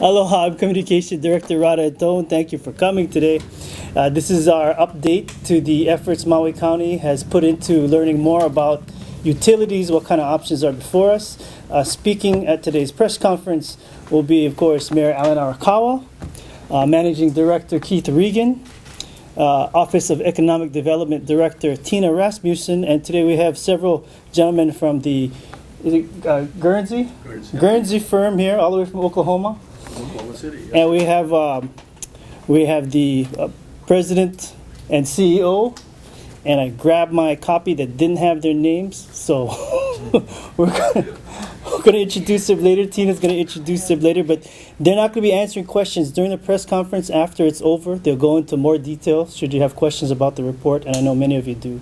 Aloha, I'm Communication Director Rada Atone. Thank you for coming today. This is our update to the efforts Maui County has put into learning more about utilities, what kind of options are before us. Speaking at today's press conference will be, of course, Mayor Alan Arakawa, Managing Director Keith Regan, Office of Economic Development Director Tina Rasmussen, and today we have several gentlemen from the Guernsey firm here, all the way from Oklahoma. Oklahoma City. Yes. And we have the president and CEO, and I grabbed my copy that didn't have their names, so we're going to introduce them later. Tina's going to introduce them later, but they're not going to be answering questions during the press conference. After it's over, they'll go into more detail should you have questions about the report, and I know many of you do.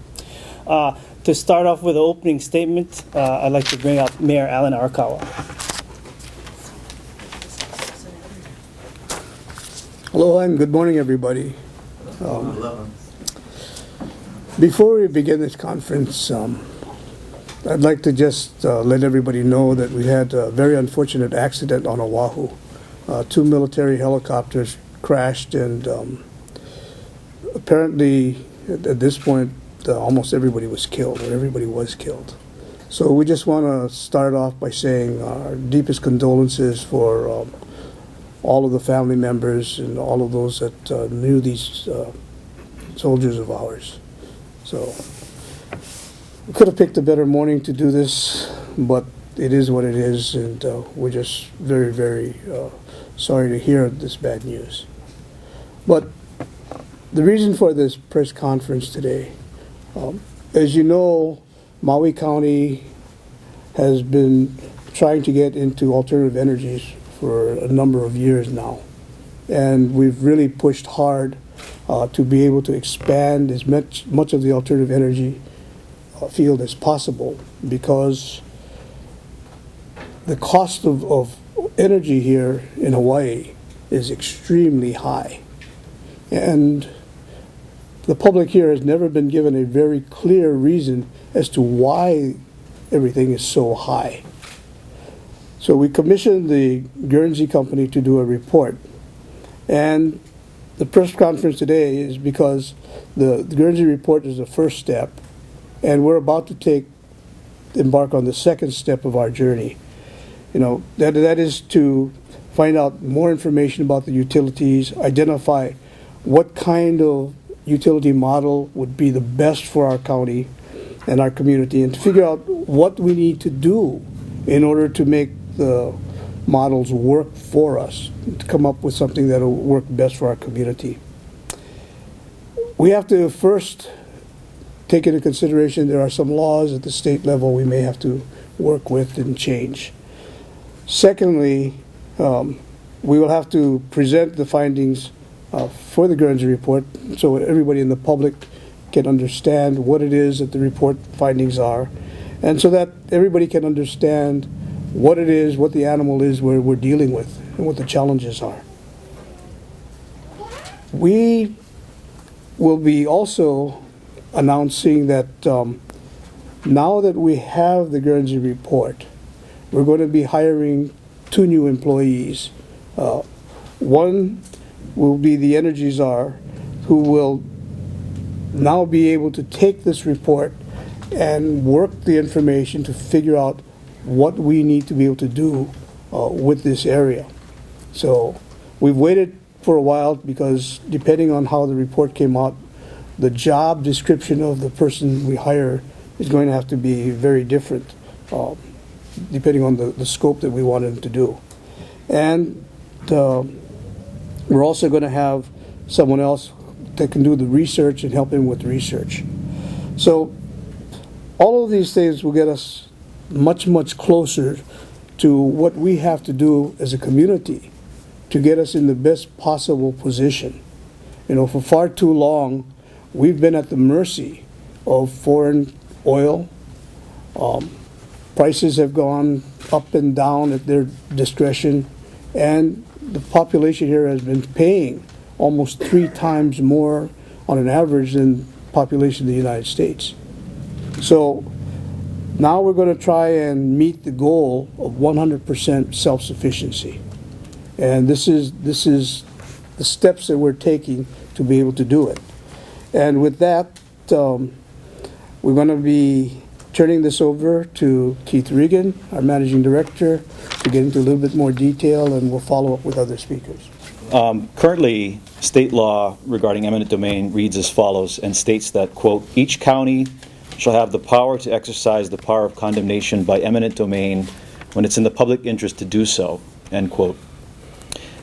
To start off with an opening statement, I'd like to bring up Mayor Alan Arakawa. Hello and good morning, everybody. Before we begin this conference, I'd like to just let everybody know that we had a very unfortunate accident on Oahu. Two military helicopters crashed, and apparently at this point almost everybody was killed, or everybody was killed. So we just want to start off by saying our deepest condolences for all of the family members and all of those that knew these soldiers of ours. So we could have picked a better morning to do this, but it is what it is, and we're just very, very sorry to hear this bad news. But the reason for this press conference today, as you know, Maui County has been trying to get into alternative energies for a number of years now. And we've really pushed hard to be able to expand as much of the alternative energy field as possible, because the cost of energy here in Hawaii is extremely high. And the public here has never been given a very clear reason as to why everything is so high. So we commissioned the Guernsey company to do a report. And the press conference today is because the Guernsey report is the first step, and we're about to embark on the second step of our journey. You know, that is to find out more information about the utilities, identify what kind of utility model would be the best for our county and our community, and to figure out what we need to do in order to make the models work for us, to come up with something that will work best for our community. We have to first take into consideration there are some laws at the state level we may have to work with and change. Secondly, we will have to present the findings for the Guernsey report so everybody in the public can understand what it is that the report findings are, and so that everybody can understand what it is, what the animal is we're dealing with, and what the challenges are. We will be also announcing that now that we have the Guernsey report, we're going to be hiring 2 new employees. One will be the Energy Czar, who will now be able to take this report and work the information to figure out what we need to be able to do with this area. So we've waited for a while because depending on how the report came out, the job description of the person we hire is going to have to be very different depending on the scope that we want him to do. And we're also going to have someone else that can do the research and help him with research. So all of these things will get us much, much closer to what we have to do as a community to get us in the best possible position. You know, for far too long, we've been at the mercy of foreign oil. Prices have gone up and down at their discretion, and the population here has been paying almost 3 times more on an average than the population of the United States. So now we're going to try and meet the goal of 100% self-sufficiency. And this is the steps that we're taking to be able to do it. And with that, we're going to be turning this over to Keith Regan, our Managing Director, to get into a little bit more detail, and we'll follow up with other speakers. Currently, state law regarding eminent domain reads as follows and states that, quote, each county shall have the power to exercise the power of condemnation by eminent domain when it's in the public interest to do so, end quote.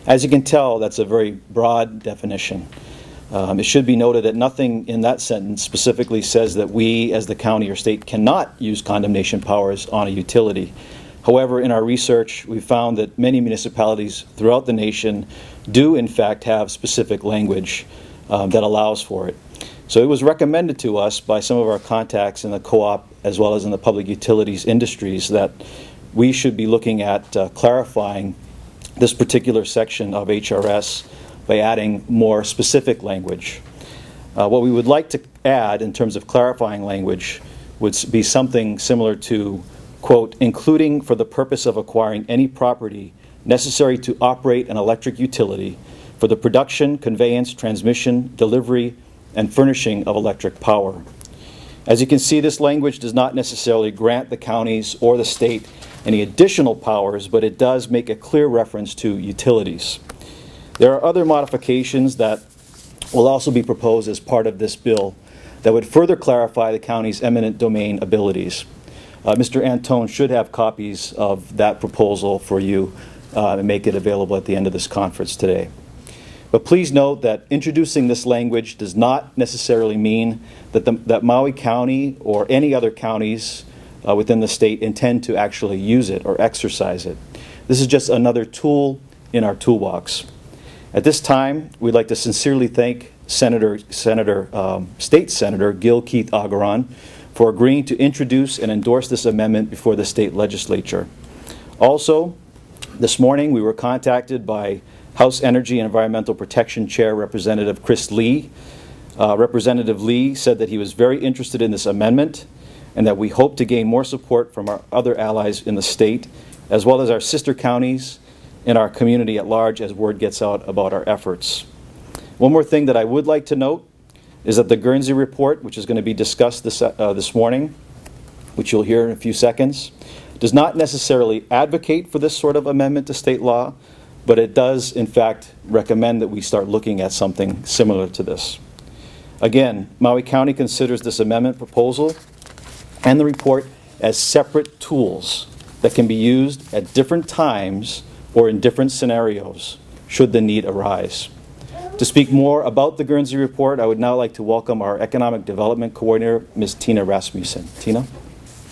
As you can tell, that's a very broad definition. It should be noted that nothing in that sentence specifically says that we, as the county or state, cannot use condemnation powers on a utility. However, in our research, we found that many municipalities throughout the nation do, in fact, have specific language that allows for it. So it was recommended to us by some of our contacts in the co-op as well as in the public utilities industries that we should be looking at clarifying this particular section of HRS by adding more specific language. What we would like to add in terms of clarifying language would be something similar to, quote, including for the purpose of acquiring any property necessary to operate an electric utility for the production, conveyance, transmission, delivery, and furnishing of electric power. As you can see, this language does not necessarily grant the counties or the state any additional powers, but it does make a clear reference to utilities. There are other modifications that will also be proposed as part of this bill that would further clarify the county's eminent domain abilities. Mr. Antone should have copies of that proposal for you and make it available at the end of this conference today. But please note that introducing this language does not necessarily mean that, that Maui County or any other counties within the state intend to actually use it or exercise it. This is just another tool in our toolbox. At this time, we'd like to sincerely thank State Senator Gil Keith Agaran for agreeing to introduce and endorse this amendment before the state legislature. Also, this morning we were contacted by House Energy and Environmental Protection Chair Representative Chris Lee. Representative Lee said that he was very interested in this amendment and that we hope to gain more support from our other allies in the state, as well as our sister counties and our community at large as word gets out about our efforts. One more thing that I would like to note is that the Guernsey report, which is going to be discussed this morning, which you'll hear in a few seconds, does not necessarily advocate for this sort of amendment to state law, but it does, in fact, recommend that we start looking at something similar to this. Again, Maui County considers this amendment proposal and the report as separate tools that can be used at different times or in different scenarios, should the need arise. To speak more about the Guernsey report, I would now like to welcome our Economic Development Coordinator, Ms. Tina Rasmussen. Tina?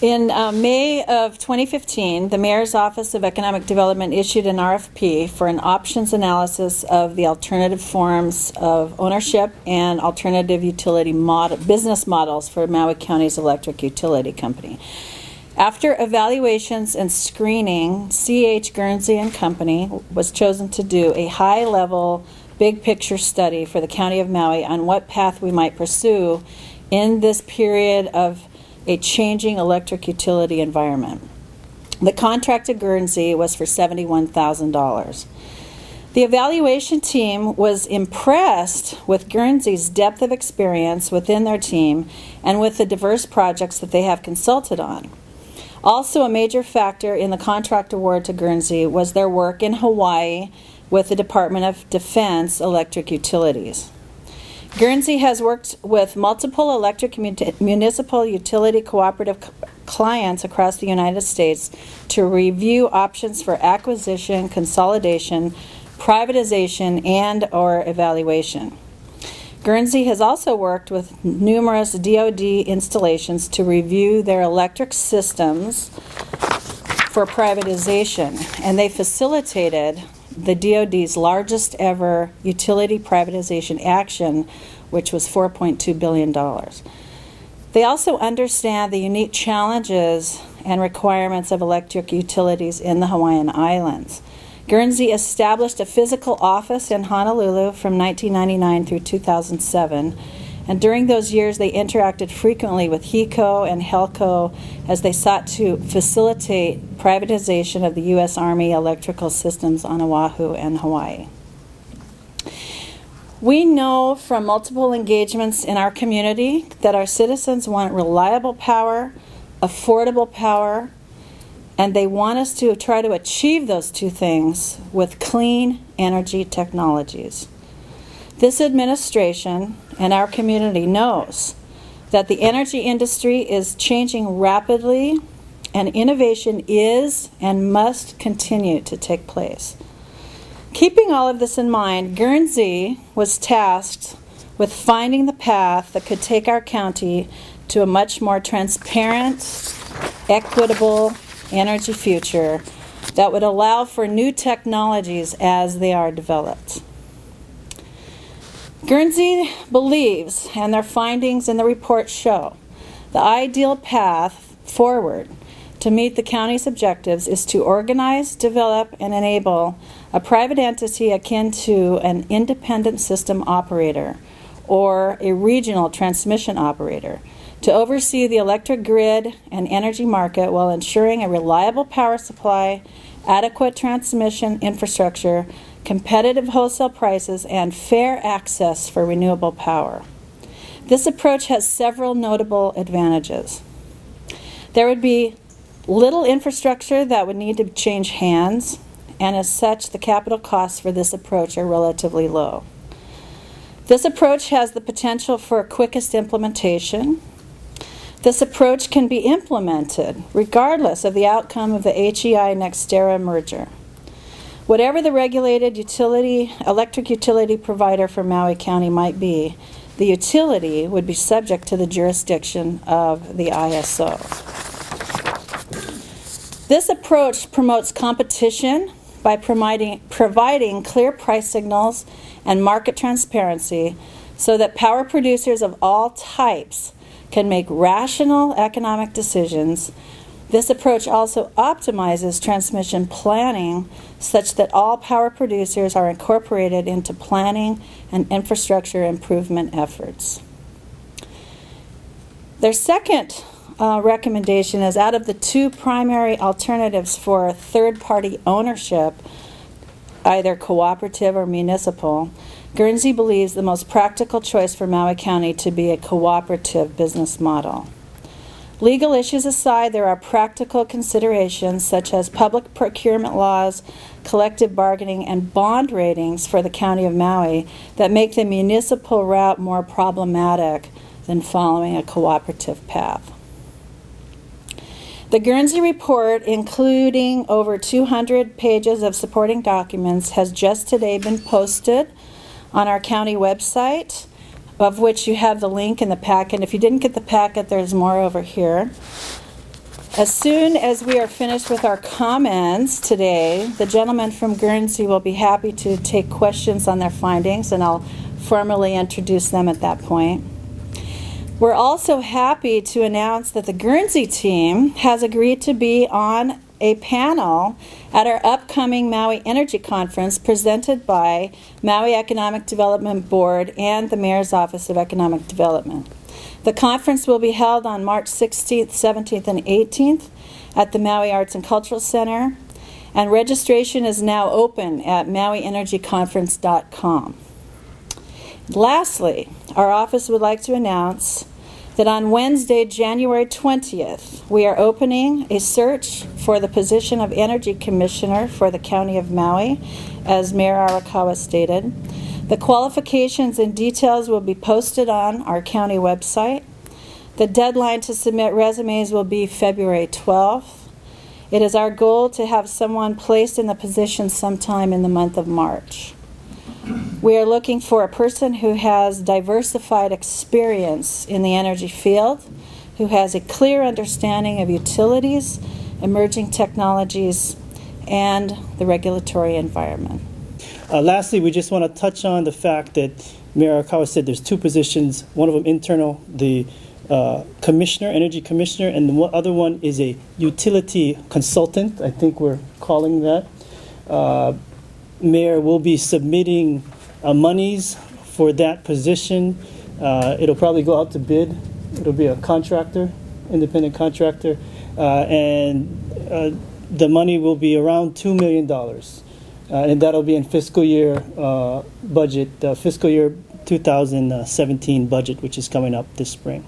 In May of 2015, the Mayor's Office of Economic Development issued an RFP for an options analysis of the alternative forms of ownership and alternative utility business models for Maui County's electric utility company. After evaluations and screening, C.H. Guernsey and Company was chosen to do a high-level, big-picture study for the County of Maui on what path we might pursue in this period of a changing electric utility environment. The contract to Guernsey was for $71,000. The evaluation team was impressed with Guernsey's depth of experience within their team and with the diverse projects that they have consulted on. Also, a major factor in the contract award to Guernsey was their work in Hawaii with the Department of Defense electric utilities. Guernsey has worked with multiple electric municipal utility cooperative clients across the United States to review options for acquisition, consolidation, privatization, and/or evaluation. Guernsey has also worked with numerous DoD installations to review their electric systems for privatization, and they facilitated the DoD's largest ever utility privatization action, which was $4.2 billion. They also understand the unique challenges and requirements of electric utilities in the Hawaiian Islands. Guernsey established a physical office in Honolulu from 1999 through 2007 And during those years, they interacted frequently with HECO and HELCO as they sought to facilitate privatization of the U.S. Army electrical systems on Oahu and Hawaii. We know from multiple engagements in our community that our citizens want reliable power, affordable power, and they want us to try to achieve those two things with clean energy technologies. This administration and our community knows that the energy industry is changing rapidly, and innovation is and must continue to take place. Keeping all of this in mind, Guernsey was tasked with finding the path that could take our county to a much more transparent, equitable energy future that would allow for new technologies as they are developed. Guernsey believes, and their findings in the report show, the ideal path forward to meet the county's objectives is to organize, develop, and enable a private entity akin to an independent system operator or a regional transmission operator to oversee the electric grid and energy market while ensuring a reliable power supply, adequate transmission infrastructure, competitive wholesale prices, and fair access for renewable power. This approach has several notable advantages. There would be little infrastructure that would need to change hands, and as such, the capital costs for this approach are relatively low. This approach has the potential for quickest implementation. This approach can be implemented regardless of the outcome of the HEI-NextEra merger. Whatever the regulated electric utility provider for Maui County might be, the utility would be subject to the jurisdiction of the ISO. This approach promotes competition by providing clear price signals and market transparency so that power producers of all types can make rational economic decisions. This approach also optimizes transmission planning such that all power producers are incorporated into planning and infrastructure improvement efforts. Their second recommendation is, out of the two primary alternatives for third-party ownership, either cooperative or municipal, Guernsey believes the most practical choice for Maui County to be a cooperative business model. Legal issues aside, there are practical considerations such as public procurement laws, collective bargaining, and bond ratings for the County of Maui that make the municipal route more problematic than following a cooperative path. The Guernsey report, including over 200 pages of supporting documents, has just today been posted on our county website, of which you have the link in the packet. If you didn't get the packet, there's more over here. As soon as we are finished with our comments today, the gentleman from Guernsey will be happy to take questions on their findings, and I'll formally introduce them at that point. We're also happy to announce that the Guernsey team has agreed to be on a panel at our upcoming Maui Energy Conference presented by Maui Economic Development Board and the Mayor's Office of Economic Development. The conference will be held on March 16th, 17th, and 18th at the Maui Arts and Cultural Center, and registration is now open at mauienergyconference.com. Lastly, our office would like to announce that on Wednesday, January 20th, we are opening a search for the position of Energy Commissioner for the County of Maui, as Mayor Arakawa stated. The qualifications and details will be posted on our county website. The deadline to submit resumes will be February 12th. It is our goal to have someone placed in the position sometime in the month of March. We are looking for a person who has diversified experience in the energy field, who has a clear understanding of utilities, emerging technologies, and the regulatory environment. Lastly, we just want to touch on the fact that Mayor Arakawa said there's two positions, one of them internal, the commissioner, energy commissioner, and the other one is a utility consultant, I think we're calling that. Mayor will be submitting monies for that position It'll probably go out to bid. It'll be a contractor, independent contractor, and the money will be around $2 million. And that'll be in fiscal year budget, fiscal year 2017 budget, which is coming up this spring.